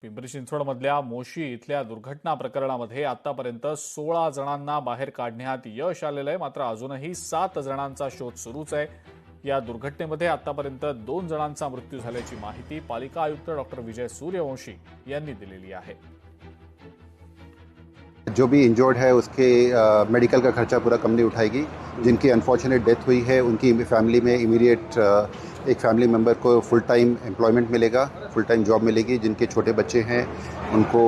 पिंपरी चिंचवडमधल्या मोशी इथल्या दुर्घटना प्रकरणामध्ये आतापर्यंत 16 जणांना बाहेर काढण्यात यश आलेलं आहे. मात्र अजूनही 7 जणांचा शोध सुरूच आहे. या दुर्घटनेमध्ये आतापर्यंत 2 जणांचा मृत्यू झाल्याची माहिती पालिका आयुक्त डॉक्टर विजय सूर्यवंशी यांनी दिलेली आहे. जो भी इंजर्ड है उसके मेडिकल का खर्चा पूरा कंपनी उठाएगी. जिनकी अनफॉर्चुनेट डेथ हुई है उनकी फैमिली में इमीडिएट एक फैमिली मेंबर को फुल टाइम एम्प्लॉयमेंट मिलेगा, फुल टाइम जॉब मिलेगी. जिनके छोटे बच्चे हैं उनको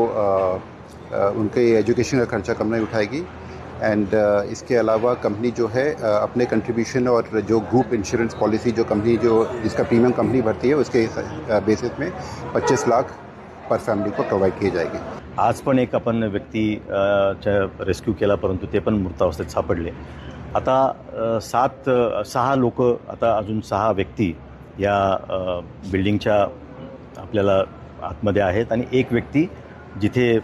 उनके एजुकेशन का खर्चा कंपनी उठाएगी. एंड इसके अलावा कंपनी जो है अपने कंट्रीब्यूशन और जो ग्रुप इंश्योरेंस पॉलिसी जो कंपनी जिसका प्रीमियम कंपनी भरती है उसके बेसिस में 25 लाख पर फॅमिली को प्रोव्हाइड किए जाएगी. आज पण एक आपण व्यक्ती रेस्क्यू केला, परंतु ते पण मृतावस्थेत सापडले. आता 6 लोक, आता अजून 6 व्यक्ती या बिल्डिंगच्या आपल्याला आतमध्ये आहेत आणि एक व्यक्ती जिथे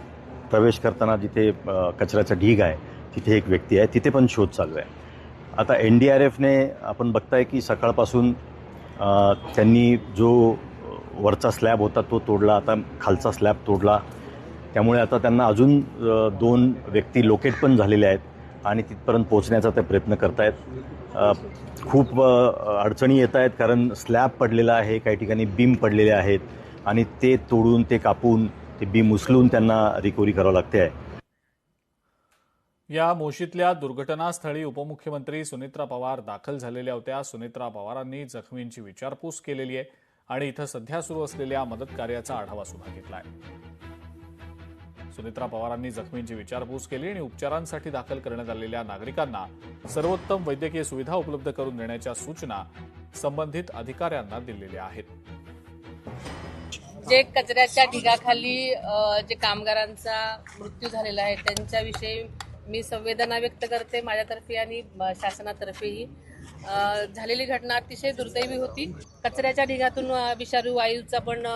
प्रवेश करताना जिथे कचऱ्याचा ढीग आहे तिथे एक व्यक्ती आहे, तिथे पण शोध चालू आहे. आता NDRFने आपण बघताय की सकाळपासून त्यांनी जो वरचा स्लॅब होता तो तोडला, आता खालचा स्लॅब तोडला. त्यामुळे आता त्यांना अजून 2 व्यक्ती लोकेट पण झालेले आहेत आणि तिथपर्यंत पोहोचण्याचा ते प्रयत्न करतायत. खूप अडचणी येत आहेत कारण स्लॅब पडलेला आहे, काही ठिकाणी बीम पडलेले आहेत आणि ते तोडून ते कापून ते बीम उचलून त्यांना रिकव्हरी करावं लागते आहे. या मोशीतल्या दुर्घटनास्थळी उपमुख्यमंत्री सुनेत्रा पवार दाखल झालेल्या होत्या. सुनेत्रा पवारांनी जखमींची विचारपूस केलेली आहे आणि इथं सध्या सुरू असलेल्या मदत कार्याचा आढावा सुद्धा घेतलाय. सुनेत्रा पवारांनी जखमींची विचारपूस केली आणि उपचारांसाठी दाखल करण्यात आलेल्या नागरिकांना सर्वोत्तम वैद्यकीय सुविधा उपलब्ध करून देण्याच्या सूचना संबंधित अधिकाऱ्यांना दिलेल्या आहेत. जे कचऱ्याच्या ढिगाखाली जे कामगारांचा मृत्यू झालेला आहे त्यांच्याविषयी मी संवेदना व्यक्त करते माझ्यातर्फे आणि शासनातर्फेही. झालेली घटना अतिशय दुर्दैवी होती. कचऱ्याच्या ढिगातून विषारी वायूचा पण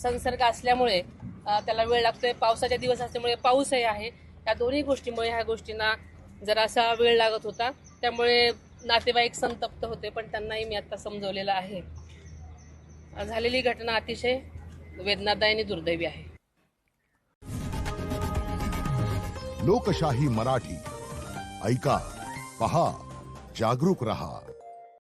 संसर्ग असल्यामुळे त्याला वेळ लागतोय. पावसाचे दिवस असल्यामुळे पाऊसही आहे. या दोन्ही गोष्टीमुळे ह्या गोष्टींना जरासा वेळ लागत होता. त्यामुळे नातेवाईक संतप्त होते, पण त्यांनाही मी आता समजवलेलं आहे. झालेली घटना अतिशय वेदनादायी आणि दुर्दैवी आहे. लोकशाही मराठी ऐका, पहा, जागरूक रहा.